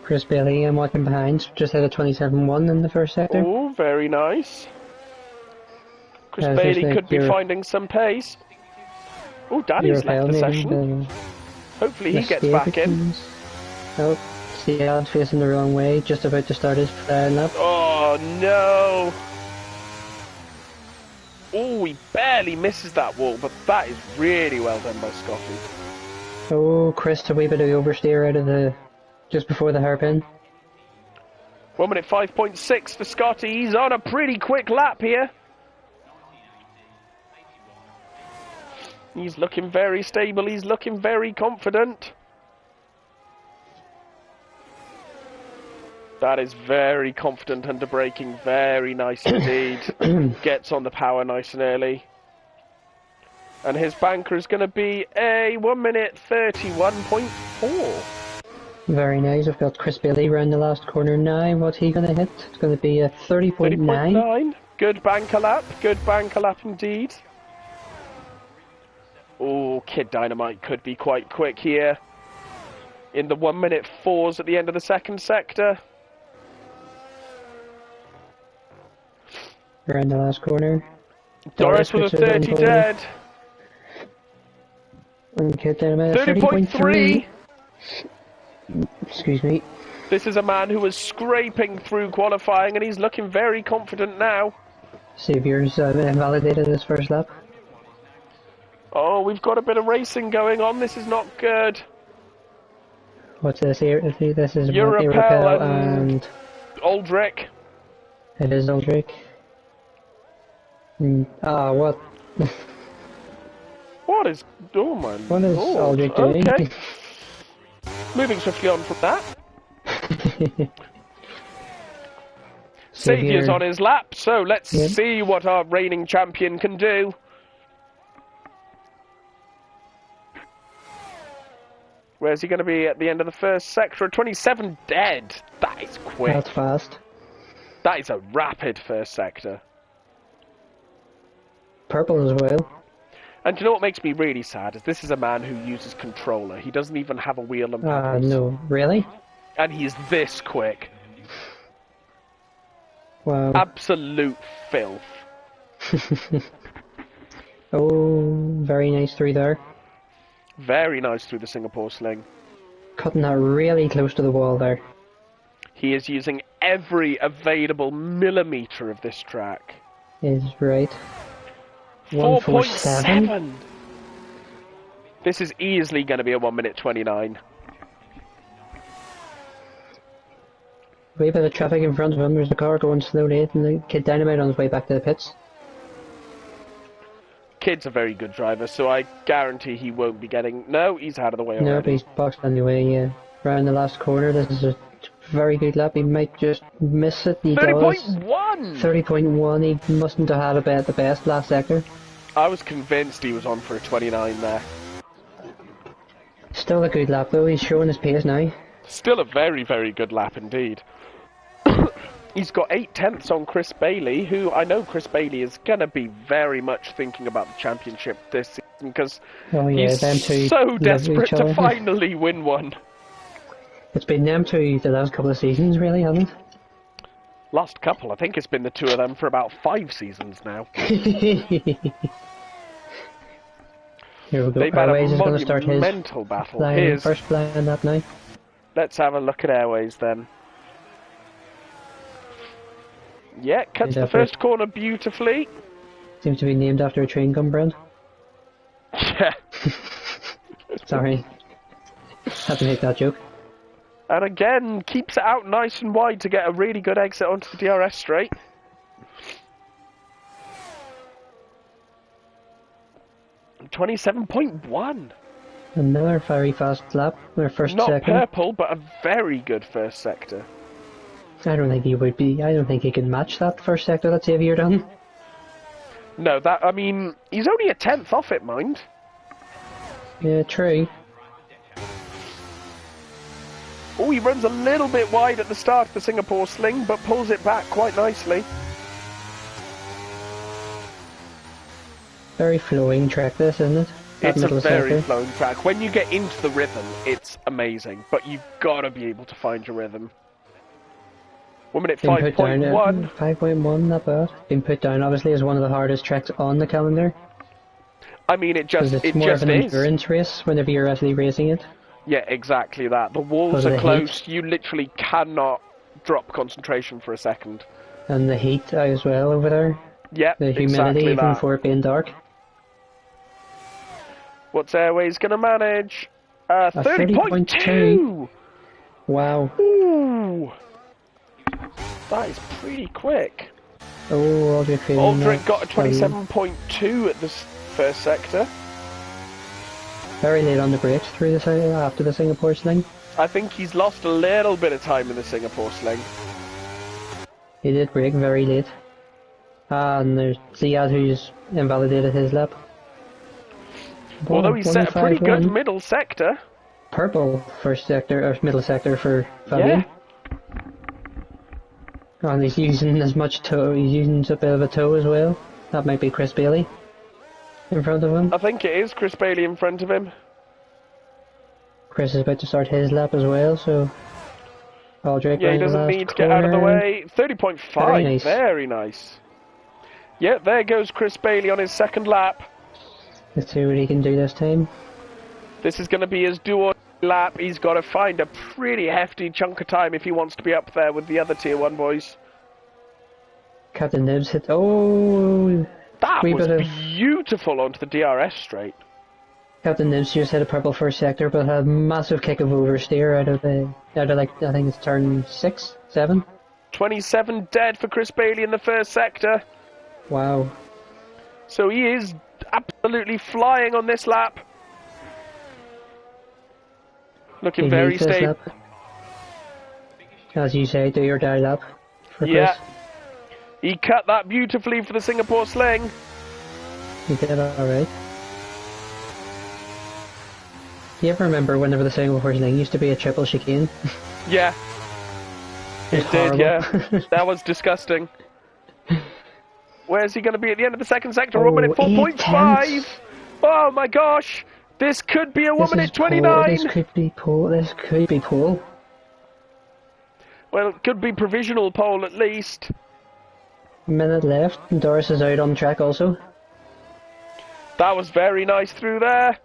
Chris Bailey, I'm watching behind, just had a 27.1 in the first sector. Oh, very nice. Chris Bailey could be finding some pace. Oh, Danny's left the session. Hopefully he gets back in. Oh, Seattle's facing the wrong way, just about to start his lap. Oh, no. Oh, he barely misses that wall, but that is really well done by Scotty. Oh, Chris, a wee bit of oversteer out of the... just before the hairpin. 1 minute 5.6 for Scotty. He's on a pretty quick lap here. He's looking very stable. He's looking very confident. That is very confident under braking. Very nice indeed. Gets on the power nice and early. And his banker is going to be a 1 minute 31.4. Very nice. I've got Chris Bailey round the last corner now. What's he going to hit? It's going to be a 30.9. 30.9. Good banker lap. Good banker lap indeed. Oh, Kid Dynamite could be quite quick here. In the 1 minute 4s at the end of the second sector. Around the last corner. Doris with a 30 dead. And Kid Dynamite 30.3. Excuse me. This is a man who was scraping through qualifying and he's looking very confident now. Saviour's invalidated his first lap. Oh, we've got a bit of racing going on. This is not good. What's this here? This is Europel and Aldrich. It is Aldrich. What? What is... Oh my What is Lord. Aldrich doing? Okay. Moving swiftly on from that. Saviour's on his lap, so let's see what our reigning champion can do. Where's he going to be at the end of the first sector? 27 dead. That is quick. That's fast. That is a rapid first sector. Purple as well. And do you know what makes me really sad? Is this is a man who uses controller. He doesn't even have a wheel and pedals. No, really? And he's this quick. Wow. Absolute filth. Oh, very nice through there. Very nice through the Singapore sling. Cutting that really close to the wall there. He is using every available millimetre of this track. Is right. 4.7. This is easily going to be a 1:29. Way by the traffic in front of him, there's a car going slowly, and the Kid Dynamite on his way back to the pits. Kid's a very good driver, so I guarantee he won't be getting... No, he's out of the way already. No, but he's boxed anyway, yeah. Round the last corner, this is a very good lap. He might just miss it. 30.1! 30.1, he mustn't have had a bet the best last sector. I was convinced he was on for a 29 there. Still a good lap though, he's showing his pace now. Still a very, very good lap indeed. He's got 8 tenths on Chris Bailey, who I know Chris Bailey is going to be very much thinking about the championship this season because he's so desperate to finally win one. It's been them two the last couple of seasons, really, hasn't it? Last couple, I think it's been the two of them for about 5 seasons now. Here we go. They've had Airways a is going to start his mental battle. first flying lap now. Let's have a look at Airways then. Yeah, cuts the first corner beautifully. Seems to be named after a train gum brand. Yeah. Sorry. Had to make that joke. And again, keeps it out nice and wide to get a really good exit onto the DRS straight. .27.1. Another very fast lap. Our first Not second. purple, but a very good first sector. I don't think he would be. I don't think he can match that first sector that Xavier done. No, I mean, he's only a 10th off it, mind. Yeah, true. Oh, he runs a little bit wide at the start of the Singapore sling, but pulls it back quite nicely. Very flowing track this, isn't it? It's a very flowing track. When you get into the rhythm, it's amazing, but you've got to be able to find your rhythm. 1 minute 5.1. 5.1, not bad. Been put down obviously as one of the hardest tracks on the calendar. I mean, it just it's more of an endurance race whenever you're actually racing it. Yeah, exactly that. The walls are close. You literally cannot drop concentration for a second. And the heat as well over there. Yeah, the humidity even for it being dark. What's Airways going to manage? 30.2! Wow. Ooh! That is pretty quick. Oh, Aldrich got a 27.2 at this first sector. Very late on the brakes through the after the Singapore sling. I think he's lost a little bit of time in the Singapore sling. He did brake very late. And there's Ziad who's invalidated his lap. Although he set a pretty good middle sector. Purple first sector, or middle sector for Fabian. Yeah. And he's using as much toe, he's using a bit of a toe as well. That might be Chris Bailey in front of him. I think it is Chris Bailey in front of him. Chris is about to start his lap as well, so... Aldrich yeah, he doesn't need to get out of the way. 30.5, very nice. Yeah, there goes Chris Bailey on his second lap. Let's see what he can do this time. This is going to be his duo lap. He's got to find a pretty hefty chunk of time if he wants to be up there with the other Tier 1 boys. Captain Nibs hit... Oh! That was beautiful onto the DRS straight. Captain Nibs just hit a purple first sector, but had a massive kick of oversteer out of like, I think it's turn 6, 7. 27 dead for Chris Bailey in the first sector. Wow. So he is absolutely flying on this lap. Looking very stable. As you say, do your die lap for Yeah. Chris. He cut that beautifully for the Singapore sling. He did alright. Do you ever remember whenever the Singapore sling used to be a triple chicane? Yeah. It did, horrible. yeah. That was disgusting. Where's he going to be at the end of the second sector? 1 minute 8 4.5. Oh my gosh. This could be a 1 minute 29. This could be pole. This could be pole. Well, it could be provisional pole at least. A minute left. And Doris is out on track also. That was very nice through there.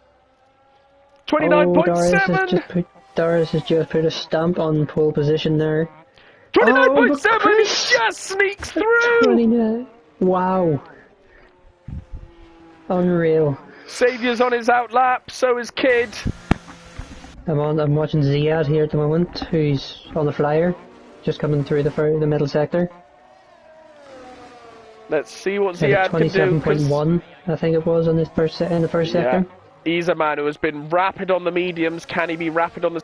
29.7. Doris has just put a stamp on pole position there. 29.7. He just sneaks through. 29. Wow. Unreal. Saviour's on his outlap, so is Kid. I'm watching Ziad here at the moment, who's on the flyer, just coming through the middle sector. Let's see what Ziad can do. 27.1, I think it was, on this in the first sector. He's a man who has been rapid on the mediums. Can he be rapid on the...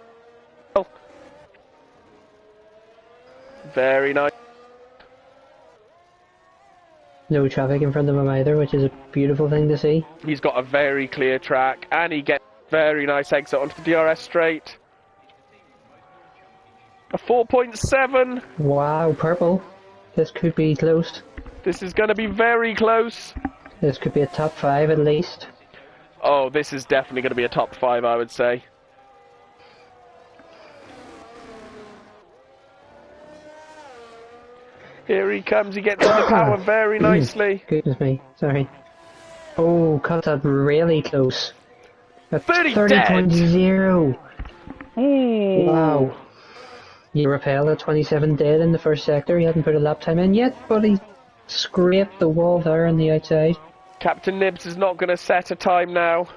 Very nice. No traffic in front of him either, which is a beautiful thing to see. He's got a very clear track, and he gets a very nice exit onto the DRS straight. A 4.7. Wow, purple. This could be close. This is going to be very close. This could be a top 5 at least. Oh, this is definitely going to be a top 5, I would say. Here he comes, he gets the power very nicely. Goodness me, sorry. Oh, cut that really close. 30.0. Wow. Europel at 27 dead in the first sector. He hadn't put a lap time in yet, but he scraped the wall there on the outside. Captain Nibs is not going to set a time now.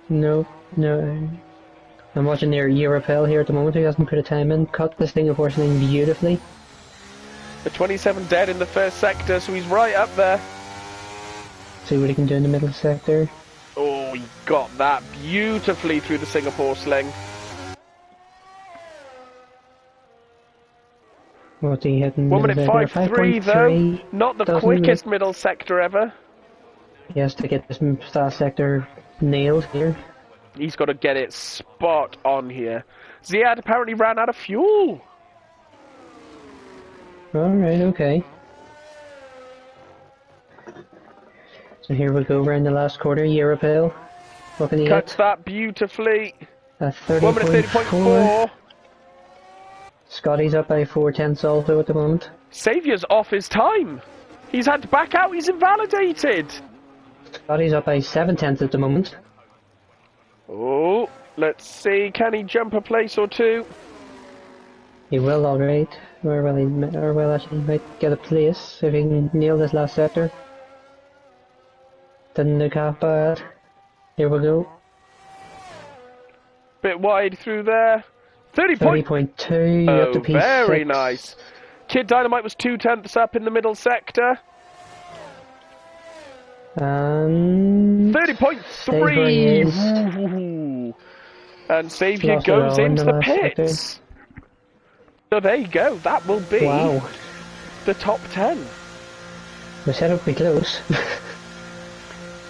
No. I'm watching their Europel here at the moment, who hasn't put a time in. Cut this thing, unfortunately, beautifully. The 27 dead in the first sector, so he's right up there. See what he can do in the middle sector. Oh, he got that beautifully through the Singapore sling. What's he hitting? 1 minute 5.3 though. Not the quickest middle sector ever. He has to get this last sector nailed here. He's got to get it spot on here. Ziad apparently ran out of fuel. Alright, okay. So here we go, we're in the last quarter, Europel. What can he Cuts get? that beautifully. At 1 minute 30.4. Scotty's up by 4/10 also at the moment. Saviour's off his time. He's had to back out, he's invalidated. Scotty's up by 7/10 at the moment. Oh, let's see, can he jump a place or two? He will, alright. Actually, he might get a place if he can nail this last sector. Didn't look half bad. Here we go. Bit wide through there. 30.2, up to P6. Very nice. Kid Dynamite was 2/10 up in the middle sector. 30.3. And Saviour goes into the pits. So there you go, that will be the top 10. We said it would be close.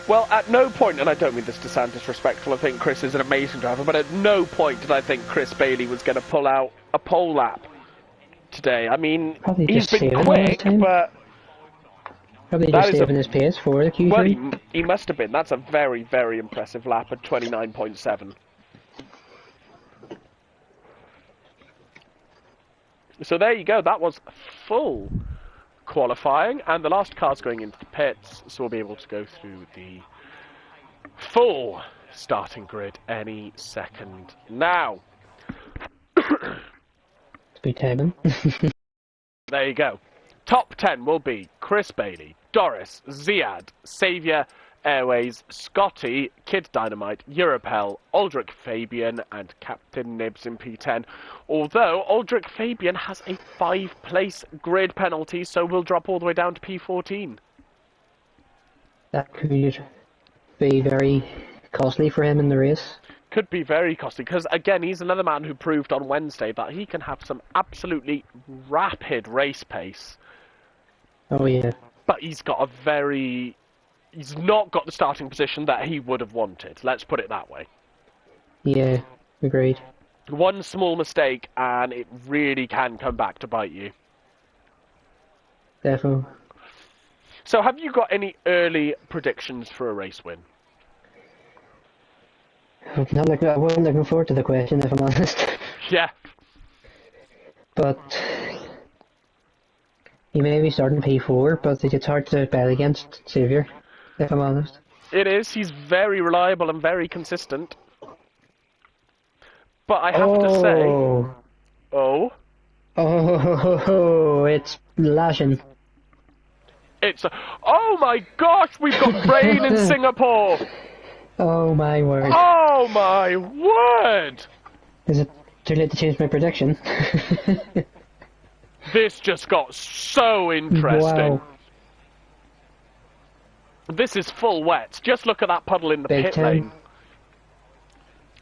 Well, at no point, and I don't mean this to sound disrespectful, I think Chris is an amazing driver, but at no point did I think Chris Bailey was going to pull out a pole lap today. I mean, he's been quick, but... Probably just saving his pace for the Q3. Well, he must have been. That's a very, very impressive lap at 29.7. So there you go, that was full qualifying, and the last car's going into the pits, so we'll be able to go through the full starting grid any second now. Speed timing. There you go. Top 10 will be Chris Bailey, Doris, Ziad, Saviour, Airways, Scotty, Kid Dynamite, Europel, Aldrich Fabian, and Captain Nibs in P10. Although Aldrich Fabian has a 5-place grid penalty, so we'll drop all the way down to P14. That could be very costly for him in the race. Could be very costly, because again, he's another man who proved on Wednesday that he can have some absolutely rapid race pace. Oh yeah. But he's not got the starting position that he would have wanted. Let's put it that way. Yeah, agreed. One small mistake and it really can come back to bite you. Definitely. So have you got any early predictions for a race win? I wasn't looking forward to the question, if I'm honest. Yeah. But he may be starting P4, but it's hard to bet against Xavier, if I'm honest. It is. He's very reliable and very consistent. But I have to say... Oh? Oh, it's lashing. Oh my gosh, we've got rain in Singapore! Oh my word. Oh my word! Is it too late to change my prediction? This just got so interesting. Wow. This is full wet. Just look at that puddle in the Big pit time. lane.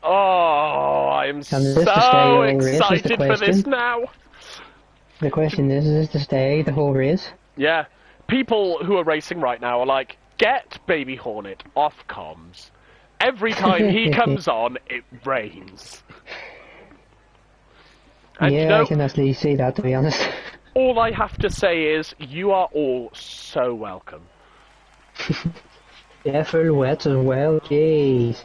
Oh, I am so excited for this now. The question is this to stay the whole race? Yeah. People who are racing right now are like, get Baby Hornet off comms. Every time he comes on, it rains. And yeah, I can actually see that, to be honest. All I have to say is, you are all so welcome. Yeah, full wet as well, jeez.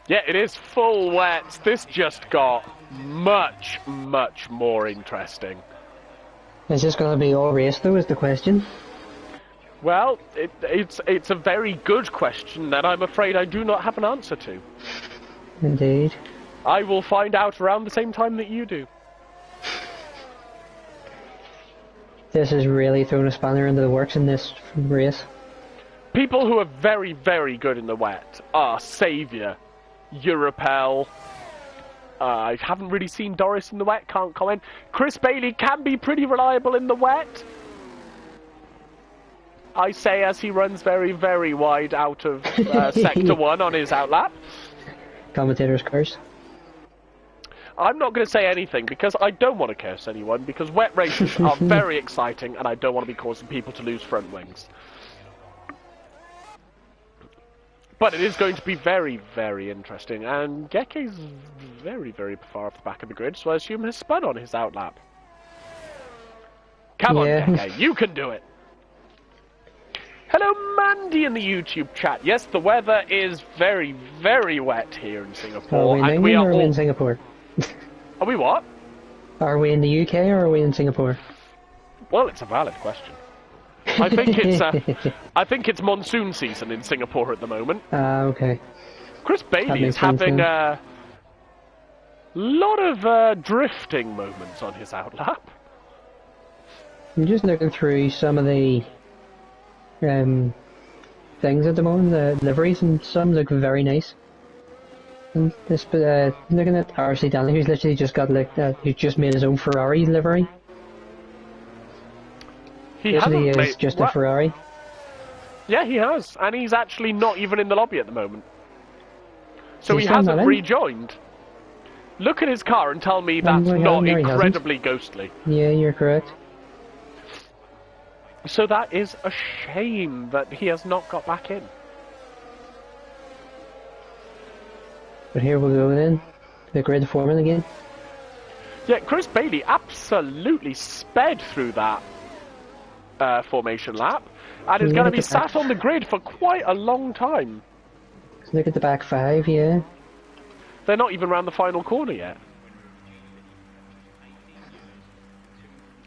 Yeah, it is full wet. This just got much, much more interesting. Is this going to be all race, though, is the question? Well, it's a very good question that I'm afraid I do not have an answer to. Indeed. I will find out around the same time that you do. This has really thrown a spanner into the works in this race. People who are very, very good in the wet are Saviour, Europel. I haven't really seen Doris in the wet, can't comment. Chris Bailey can be pretty reliable in the wet. I say as he runs very, very wide out of Sector 1 on his outlap. Commentator's curse. I'm not going to say anything because I don't want to curse anyone, because wet races are very exciting and I don't want to be causing people to lose front wings. But it is going to be very, very interesting, and Geke's very, very far off the back of the grid, so I assume has spun on his outlap. Come on, Geke, you can do it! Hello, Mandy in the YouTube chat. Yes, the weather is very, very wet here in Singapore. Are we in England or are we in Singapore? Are we what? Are we in the UK or are we in Singapore? Well, it's a valid question. I think it's monsoon season in Singapore at the moment. Okay. Chris Bailey is having a lot of drifting moments on his outlap. I'm just looking through some of the things at the moment, the liveries, and some look very nice. And this, looking at RC Danny, who's literally just got who's just made his own Ferrari livery. He is just a Ferrari. Yeah, he has, and he's actually not even in the lobby at the moment. So he hasn't rejoined. Look at his car and tell me that's not incredibly ghostly. Yeah, you're correct. So that is a shame that he has not got back in. But here we go then. The grid foreman again. Yeah, Chris Bailey absolutely sped through that formation lap, and is going to be sat on the grid for quite a long time. Look at the back five, yeah. They're not even round the final corner yet.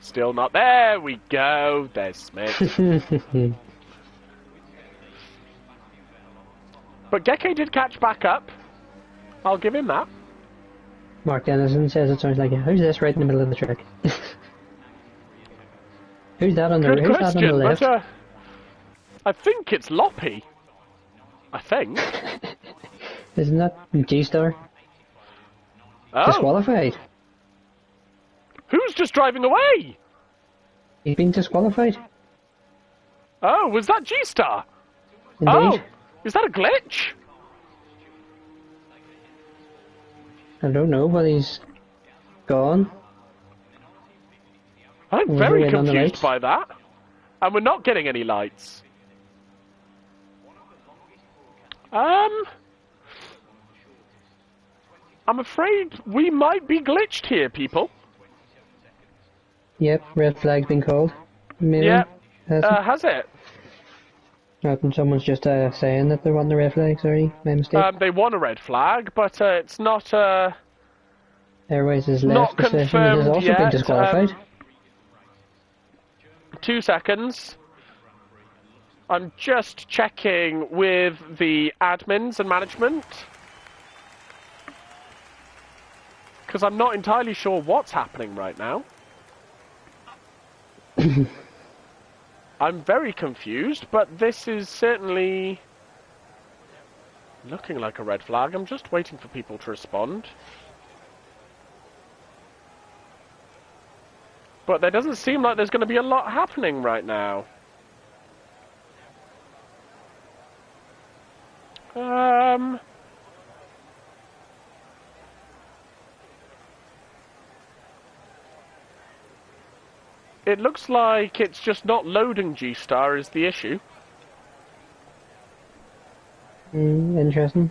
Still not. There we go. There's Smith. But Geke did catch back up. I'll give him that. Mark Dennison says it sounds like it. Who's this right in the middle of the track? Who's that on the left? But, I think it's Loppy. I think. Isn't that G-Star? Oh. Disqualified. Who's just driving away? He's been disqualified. Oh, was that G-Star? Indeed. Oh, is that a glitch? I don't know, but he's gone. I'm very confused by that. And we're not getting any lights. I'm afraid we might be glitched here, people. Yep, red flag's been called. Maybe. Yep. Has it? Someone's just saying that they want the red flag, sorry, my mistake. They want a red flag, but it's not Airways has left the session and has also been disqualified. 2 seconds. I'm just checking with the admins and management. Because I'm not entirely sure what's happening right now. I'm very confused, but this is certainly looking like a red flag. I'm just waiting for people to respond. But there doesn't seem like there's going to be a lot happening right now. It looks like it's just not loading G-Star is the issue. Interesting.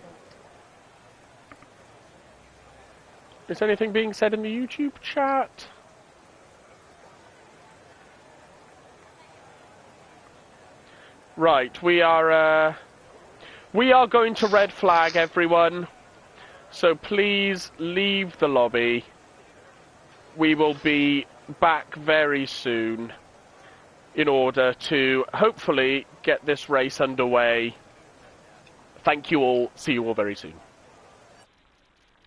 Is anything being said in the YouTube chat? Right, we are going to red flag everyone. So please leave the lobby. We will be back very soon in order to hopefully get this race underway. Thank you all. See you all very soon.